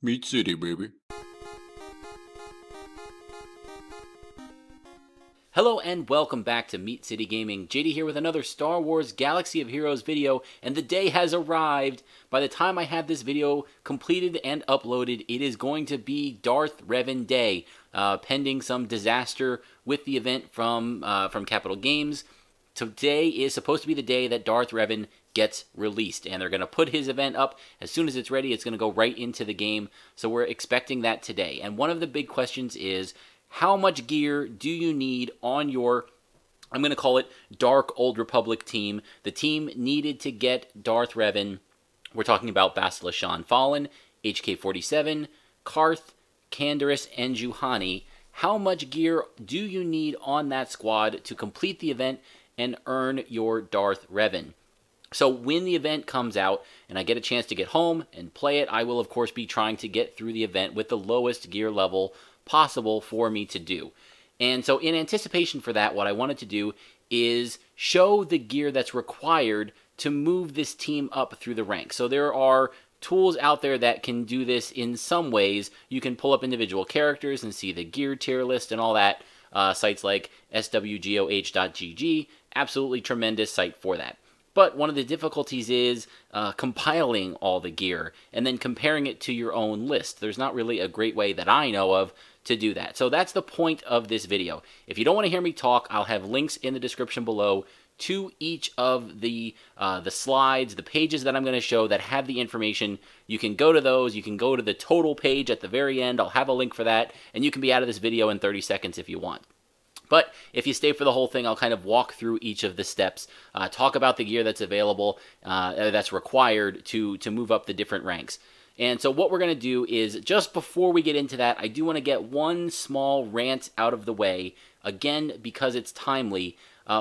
Meat City, baby. Hello and welcome back to Meat City Gaming. JD here with another Star Wars Galaxy of Heroes video, and the day has arrived. By the time I have this video completed and uploaded, it is going to be Darth Revan Day, pending some disaster with the event from Capital Games. Today is supposed to be the day that Darth Revan gets released, and they're going to put his event up as soon as it's ready. It's going to go right into the game, so we're expecting that today. And one of the big questions is, how much gear do you need on your, I'm going to call it, Dark Old Republic team? The team needed to get Darth Revan. We're talking about Bastila Fallen, HK-47, Carth, Canderous, and Juhani. How much gear do you need on that squad to complete the event and earn your Darth Revan? So when the event comes out and I get a chance to get home and play it, I will of course be trying to get through the event with the lowest gear level possible for me to do. And so in anticipation for that, what I wanted to do is show the gear that's required to move this team up through the ranks. So there are tools out there that can do this in some ways. You can pull up individual characters and see the gear tier list and all that. Sites like SWGOH.gg, absolutely tremendous site for that. But one of the difficulties is compiling all the gear and then comparing it to your own list. There's not really a great way that I know of to do that. So that's the point of this video. If you don't want to hear me talk, I'll have links in the description below to each of the slides, the pages that I'm going to show that have the information. You can go to those. You can go to the total page at the very end. I'll have a link for that, and you can be out of this video in 30 seconds if you want. But if you stay for the whole thing, I'll kind of walk through each of the steps, talk about the gear that's available, that's required to move up the different ranks. And so what we're going to do is, just before we get into that, I do want to get one small rant out of the way, again, because it's timely.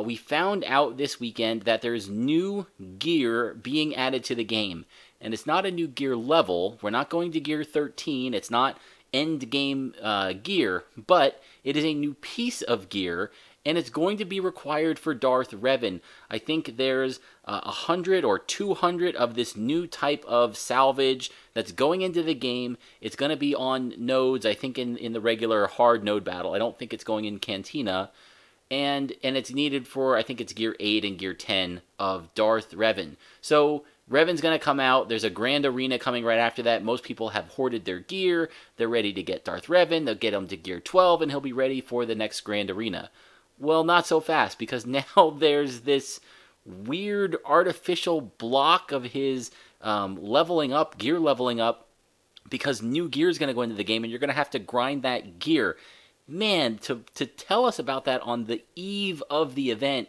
We found out this weekend that there's new gear being added to the game. And it's not a new gear level. We're not going to gear 13. It's not end game gear, but it is a new piece of gear, and it's going to be required for Darth Revan. I think there's 100 or 200 of this new type of salvage that's going into the game. It's going to be on nodes, I think in the regular hard node battle. I don't think it's going in Cantina. And it's needed for, I think it's Gear 8 and Gear 10 of Darth Revan. So Revan's going to come out. There's a Grand Arena coming right after that. Most people have hoarded their gear. They're ready to get Darth Revan. They'll get him to Gear 12, and he'll be ready for the next Grand Arena. Well, not so fast, because now there's this weird artificial block of his leveling up, gear leveling up, because new gear is going to go into the game, and you're going to have to grind that gear. Man, to tell us about that on the eve of the event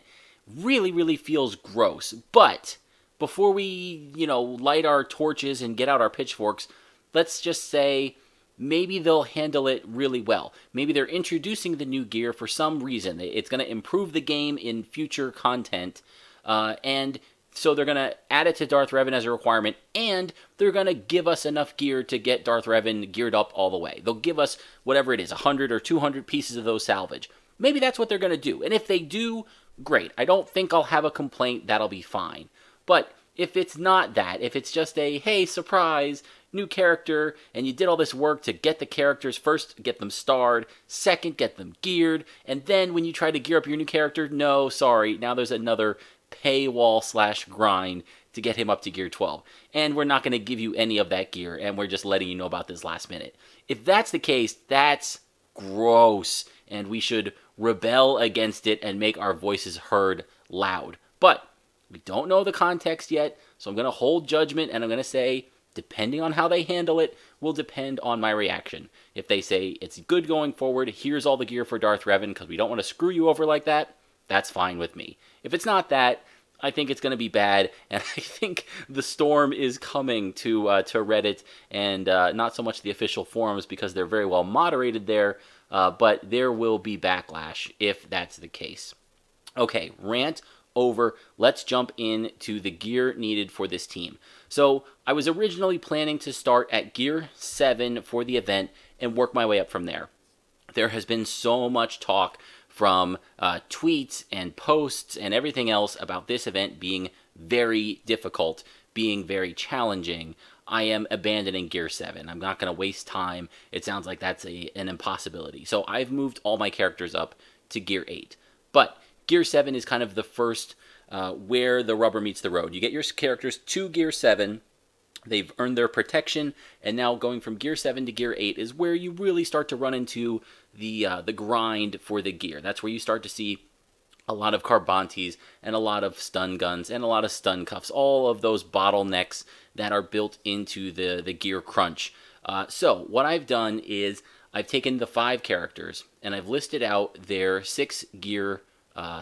really, really feels gross. But before we, light our torches and get out our pitchforks, let's just say maybe they'll handle it really well. Maybe they're introducing the new gear for some reason. It's going to improve the game in future content, and so they're going to add it to Darth Revan as a requirement, and they're going to give us enough gear to get Darth Revan geared up all the way. They'll give us whatever it is, 100 or 200 pieces of those salvage. Maybe that's what they're going to do. And if they do, great. I don't think I'll have a complaint. That'll be fine. But if it's not that, if it's just a, hey, surprise, new character, and you did all this work to get the characters, first, get them starred, second, get them geared, and then when you try to gear up your new character, no, sorry, now there's another paywall / grind to get him up to Gear 12. And we're not going to give you any of that gear, and we're just letting you know about this last minute. If that's the case, that's gross, and we should rebel against it and make our voices heard loud. But we don't know the context yet, so I'm going to hold judgment, and I'm going to say, depending on how they handle it, will depend on my reaction. If they say, it's good going forward, here's all the gear for Darth Revan, because we don't want to screw you over like that, that's fine with me. If it's not that, I think it's going to be bad, and I think the storm is coming to Reddit, and not so much the official forums, because they're very well moderated there, but there will be backlash if that's the case. Okay, rant over. Let's jump into the gear needed for this team. So I was originally planning to start at Gear 7 for the event and work my way up from there. There has been so much talk from tweets and posts and everything else about this event being very difficult, being very challenging. I am abandoning Gear 7. I'm not going to waste time. It sounds like that's an impossibility. So I've moved all my characters up to Gear 8. But Gear 7 is kind of the first where the rubber meets the road. You get your characters to Gear 7. They've earned their protection, and now going from Gear 7 to Gear 8 is where you really start to run into the grind for the gear. That's where you start to see a lot of Carbantes and a lot of stun guns and a lot of stun cuffs, all of those bottlenecks that are built into the gear crunch. So what I've done is I've taken the 5 characters and I've listed out their 6 gear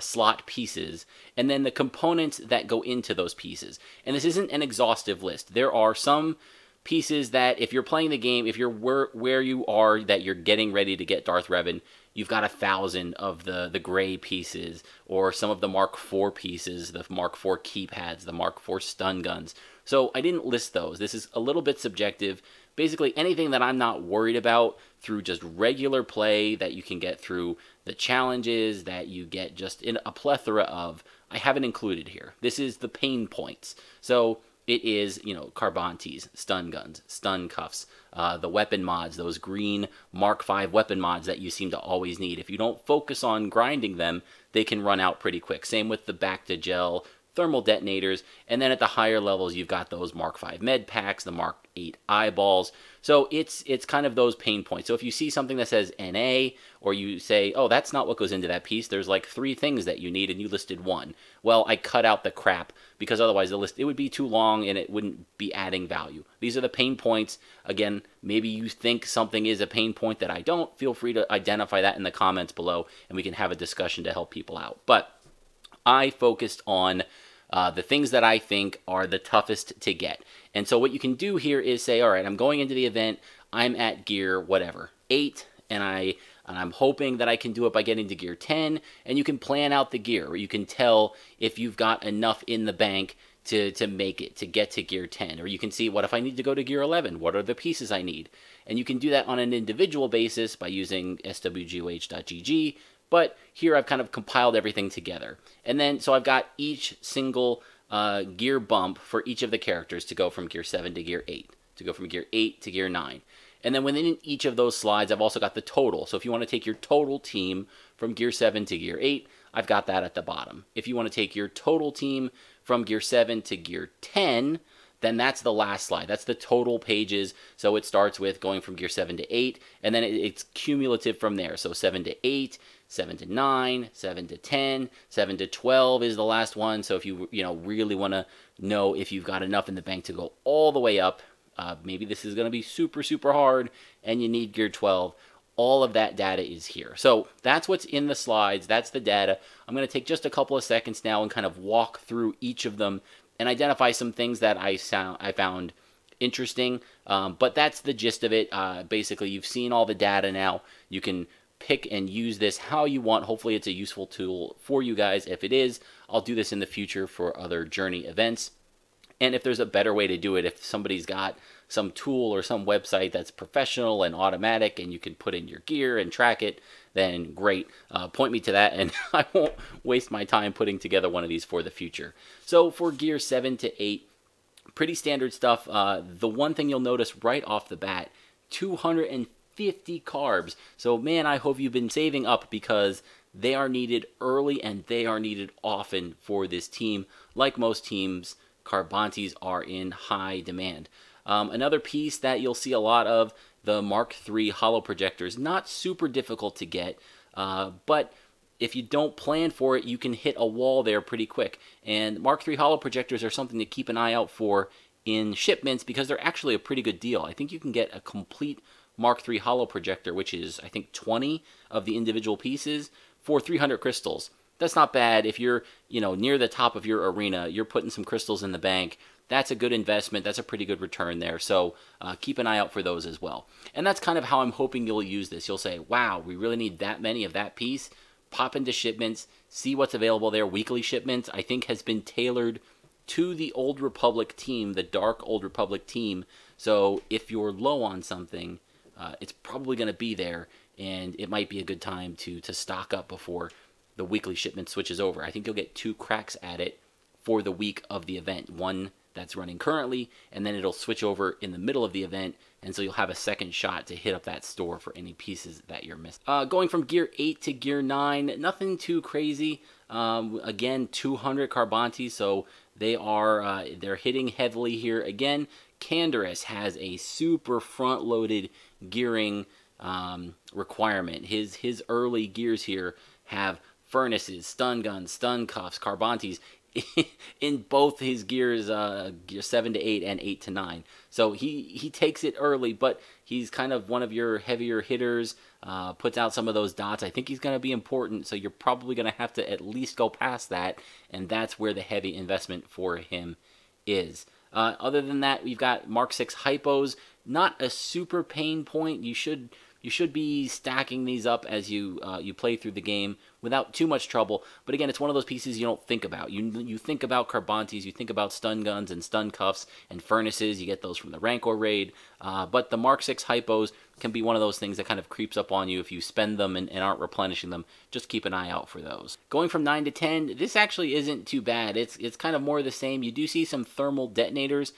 slot pieces, and then the components that go into those pieces. And this isn't an exhaustive list. There are some pieces that if you're playing the game, if you're where you are, that you're getting ready to get Darth Revan, you've got 1,000 of the gray pieces, or some of the Mark IV pieces, the Mark IV keypads, the Mark IV stun guns. So I didn't list those. This is a little bit subjective. Basically anything that I'm not worried about through just regular play that you can get through the challenges that you get just in a plethora of, I haven't included here. This is the pain points. So it is, Carbantes, stun guns, stun cuffs, the weapon mods, those green Mark V weapon mods that you seem to always need. If you don't focus on grinding them, they can run out pretty quick. Same with the back to gel thermal detonators, and then at the higher levels you've got those Mark V med packs, the Mark VIII eyeballs. So it's kind of those pain points. So if you see something that says NA, or you say, oh, that's not what goes into that piece, there's like 3 things that you need and you listed 1. Well, I cut out the crap because otherwise the list, it would be too long and it wouldn't be adding value. These are the pain points. Again, maybe you think something is a pain point that I don't. Feel free to identify that in the comments below and we can have a discussion to help people out. But I focused on the things that I think are the toughest to get. And so what you can do here is say, all right, I'm going into the event, I'm at gear whatever, 8, and I'm hoping that I can do it by getting to gear 10, and you can plan out the gear, or you can tell if you've got enough in the bank to make it, to get to gear 10, or you can see, what if I need to go to gear 11, what are the pieces I need? And you can do that on an individual basis by using SWGOH.gg, but here I've kind of compiled everything together. And then, so I've got each single gear bump for each of the characters to go from gear 7 to gear 8, to go from gear 8 to gear 9. And then within each of those slides, I've also got the total. So if you want to take your total team from gear 7 to gear 8, I've got that at the bottom. If you want to take your total team from gear 7 to gear 10, then that's the last slide. That's the total pages. So it starts with going from gear 7 to 8, and then it's cumulative from there. So 7 to 8, 7 to 9, 7 to 10, 7 to 12 is the last one. So if you really want to know if you've got enough in the bank to go all the way up, maybe this is going to be super, super hard and you need gear 12. All of that data is here. So that's what's in the slides. That's the data. I'm going to take just a couple of seconds now and kind of walk through each of them and identify some things that I found interesting. But that's the gist of it. Basically, you've seen all the data now. You can pick and use this how you want. Hopefully it's a useful tool for you guys. If it is, I'll do this in the future for other Journey events. And if there's a better way to do it, if somebody's got some tool or some website that's professional and automatic and you can put in your gear and track it, then great. Point me to that and I won't waste my time putting together one of these for the future. So for gear 7 to 8, pretty standard stuff. The one thing you'll notice right off the bat, 250 carbs. So man, I hope you've been saving up because they are needed early and they are needed often for this team. Like most teams, Carbantes are in high demand. Another piece that you'll see a lot of, the Mark III holo projectors. Not super difficult to get, but if you don't plan for it, you can hit a wall there pretty quick. And Mark III holo projectors are something to keep an eye out for in shipments because they're actually a pretty good deal. I think you can get a complete Mark III holo projector, which is, I think, 20 of the individual pieces for 300 crystals. That's not bad. If you're, near the top of your arena, you're putting some crystals in the bank. That's a good investment. That's a pretty good return there. So keep an eye out for those as well. And that's kind of how I'm hoping you'll use this. You'll say, wow, we really need that many of that piece. Pop into shipments, see what's available there. Weekly shipments, I think, has been tailored to the Old Republic team, the Dark Old Republic team. So if you're low on something, it's probably going to be there. And it might be a good time to stock up before the weekly shipment switches over. I think you'll get 2 cracks at it for the week of the event. One that's running currently, and then it'll switch over in the middle of the event, and so you'll have a second shot to hit up that store for any pieces that you're missing. Going from Gear 8 to Gear 9, nothing too crazy. Again, 200 Carbantes, so they're hitting heavily here. Again, Canderous has a super front-loaded gearing requirement. His early gears here have furnaces, stun guns, stun cuffs, Carbantes in both his gears, gear 7 to 8 and 8 to 9. So he takes it early, but he's kind of one of your heavier hitters, puts out some of those dots. I think he's going to be important, so you're probably going to have to at least go past that, and that's where the heavy investment for him is. Other than that, we've got Mark 6 hypos. Not a super pain point. You should be stacking these up as you play through the game without too much trouble. But again, it's one of those pieces you don't think about. You think about Carbantes, you think about stun guns and stun cuffs and furnaces. You get those from the Rancor raid. But the Mark 6 hypos can be one of those things that kind of creeps up on you if you spend them and aren't replenishing them. Just keep an eye out for those. Going from 9 to 10, this actually isn't too bad. It's kind of more of the same. You do see some thermal detonators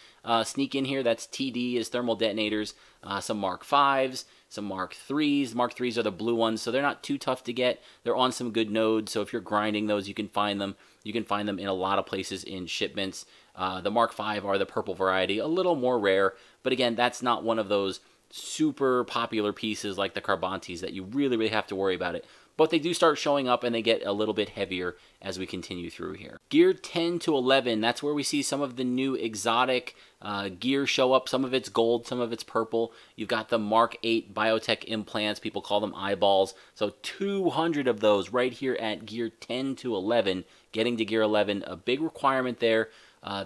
sneak in here. That's TD is thermal detonators. Some Mark 5s. Some Mark 3s. Mark 3s are the blue ones, so they're not too tough to get. They're on some good nodes, so if you're grinding those, you can find them. You can find them in a lot of places in shipments. The Mark 5 are the purple variety, a little more rare, but again, that's not one of those super popular pieces like the Carbantes that you really have to worry about it. But they do start showing up and they get a little bit heavier as we continue through here. Gear 10 to 11, that's where we see some of the new exotic gear show up. Some of it's gold, some of it's purple. You've got the Mark 8 biotech implants, people call them eyeballs. So 200 of those right here at Gear 10 to 11. Getting to Gear 11, a big requirement there.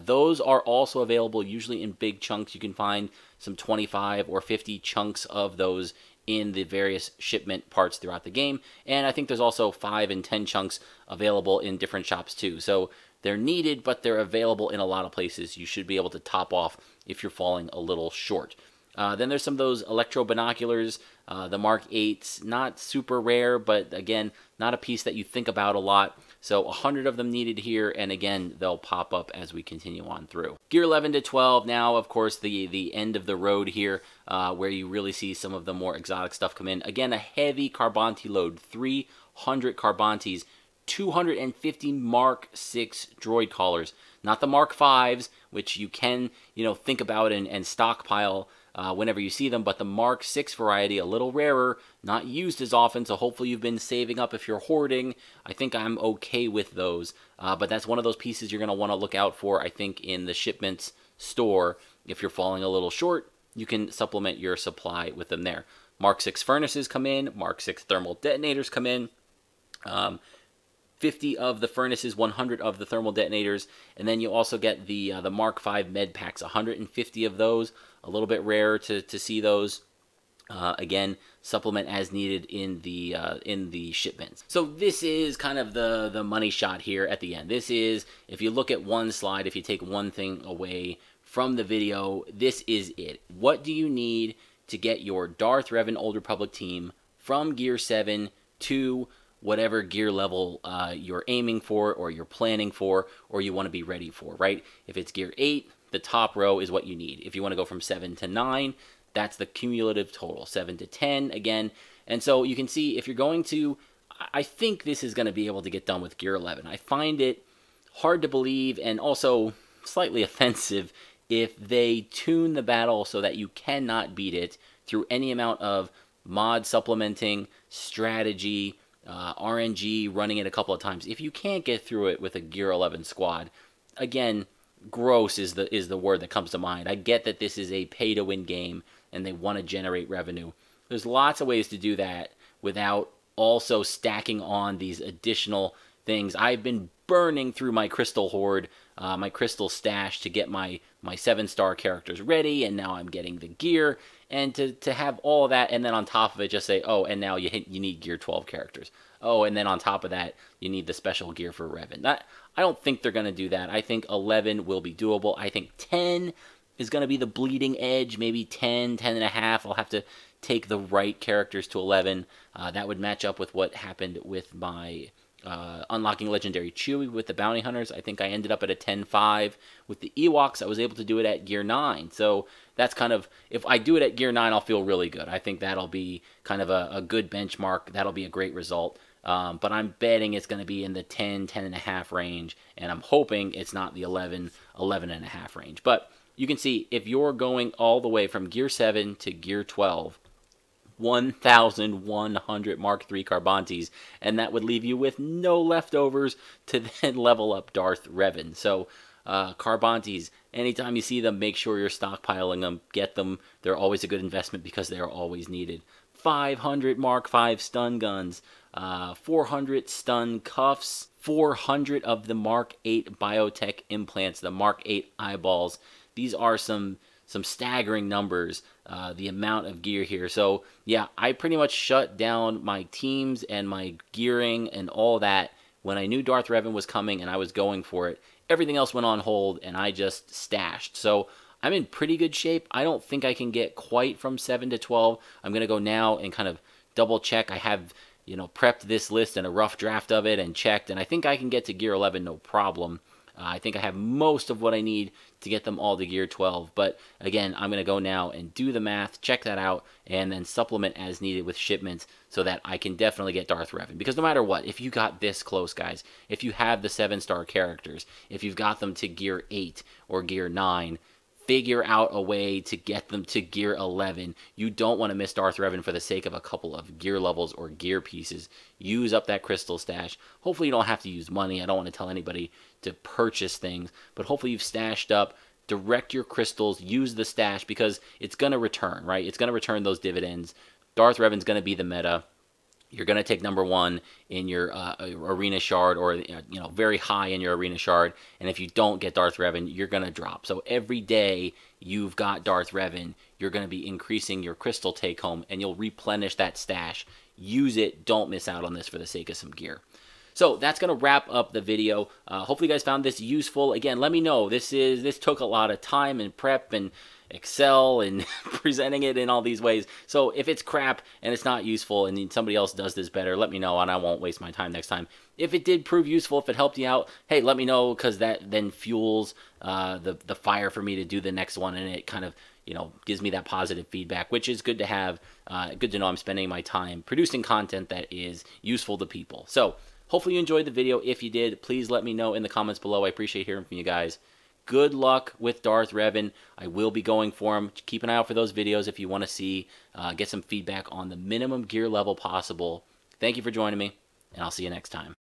Those are also available usually in big chunks. You can find some 25 or 50 chunks of those in the various shipment parts throughout the game. And I think there's also 5 and 10 chunks available in different shops too. So they're needed, but they're available in a lot of places. You should be able to top off if you're falling a little short. Then there's some of those electro binoculars, the Mark 8s, not super rare, but again, not a piece that you think about a lot. So 100 of them needed here, and again, they'll pop up as we continue on through. Gear 11 to 12, now, of course, the end of the road here, where you really see some of the more exotic stuff come in. Again, a heavy Carbante load, 300 Carbantes, 250 Mark 6 droid collars. Not the Mark 5s, which you can, think about and stockpile whenever you see them, but the Mark 6 variety, a little rarer, not used as often, so hopefully you've been saving up if you're hoarding. I think I'm okay with those, but that's one of those pieces you're going to want to look out for, I think, in the shipments store. If you're falling a little short, you can supplement your supply with them there. Mark 6 furnaces come in, Mark 6 thermal detonators come in, 50 of the furnaces, 100 of the thermal detonators, and then you also get the Mark 5 med packs, 150 of those. A little bit rare to see those. Again, supplement as needed in the shipments. So this is kind of the money shot here at the end. This is, if you look at one slide, if you take one thing away from the video, this is it. What do you need to get your Darth Revan Old Republic team from Gear 7 to whatever gear level you're aiming for or you're planning for or you want to be ready for, right? If it's Gear 8, the top row is what you need. If you want to go from 7 to 9, that's the cumulative total. 7 to 10, again. And so you can see if you're going to, I think this is going to be able to get done with Gear 11. I find it hard to believe and also slightly offensive if they tune the battle so that you cannot beat it through any amount of mod supplementing, strategy, RNG, running it a couple of times. If you can't get through it with a Gear 11 squad, again, gross is the word that comes to mind. I get that this is a pay-to-win game and they want to generate revenue. There's lots of ways to do that without also stacking on these additional things. I've been burning through my crystal hoard, my crystal stash to get my 7-star characters ready, and now I'm getting the gear, and to have all of that, and then on top of it just say, oh, and now you need Gear 12 characters. Oh, and then on top of that, you need the special gear for Revan. I don't think they're going to do that. I think 11 will be doable. I think 10 is going to be the bleeding edge, maybe 10, 10 and a half. I'll have to take the right characters to 11. That would match up with what happened with my unlocking Legendary Chewie with the Bounty Hunters. I think I ended up at a 10.5. With the Ewoks, I was able to do it at Gear 9. So that's kind of, if I do it at Gear 9, I'll feel really good. I think that'll be kind of a good benchmark. That'll be a great result. But I'm betting it's going to be in the 10, 10.5 range, and I'm hoping it's not the 11, 11.5 range. But you can see, if you're going all the way from Gear 7 to Gear 12, 1,100 Mark III Carbantes, and that would leave you with no leftovers to then level up Darth Revan. So, Carbantes, anytime you see them, make sure you're stockpiling them, get them. They're always a good investment because they are always needed. 500 Mark V stun guns, 400 stun cuffs, 400 of the Mark 8 biotech implants, the Mark 8 eyeballs. These are some staggering numbers, the amount of gear here. So yeah, I pretty much shut down my teams and my gearing and all that when I knew Darth Revan was coming and I was going for it. Everything else went on hold and I just stashed. So I'm in pretty good shape. I don't think I can get quite from 7 to 12. I'm going to go now and kind of double check. I have, prepped this list and a rough draft of it and checked, and I think I can get to Gear 11 no problem. I think I have most of what I need to get them all to Gear 12. But again, I'm going to go now and do the math, check that out, and then supplement as needed with shipments so that I can definitely get Darth Revan. Because no matter what, if you got this close, guys, if you have the 7-star characters, if you've got them to Gear 8 or Gear 9, figure out a way to get them to Gear 11. You don't want to miss Darth Revan for the sake of a couple of gear levels or gear pieces. Use up that crystal stash. Hopefully you don't have to use money. I don't want to tell anybody to purchase things, but hopefully you've stashed up. Direct your crystals. Use the stash because it's going to return, right? It's going to return those dividends. Darth Revan's going to be the meta. You're going to take number 1 in your arena shard, or very high in your arena shard, and if you don't get Darth Revan, you're going to drop. So every day you've got Darth Revan, you're going to be increasing your crystal take home, and you'll replenish that stash. Use it. Don't miss out on this for the sake of some gear. So that's going to wrap up the video. Hopefully you guys found this useful. Again, let me know. This took a lot of time and prep and Excel and presenting it in all these ways. So if it's crap and it's not useful and somebody else does this better, let me know and I won't waste my time next time. If it did prove useful, if it helped you out, hey, let me know, because that then fuels the fire for me to do the next one, and it kind of gives me that positive feedback, which is good to have. Good to know I'm spending my time producing content that is useful to people. So hopefully you enjoyed the video. If you did, please let me know in the comments below. I appreciate hearing from you guys. Good luck with Darth Revan. I will be going for him. Keep an eye out for those videos if you want to see, get some feedback on the minimum gear level possible. Thank you for joining me, and I'll see you next time.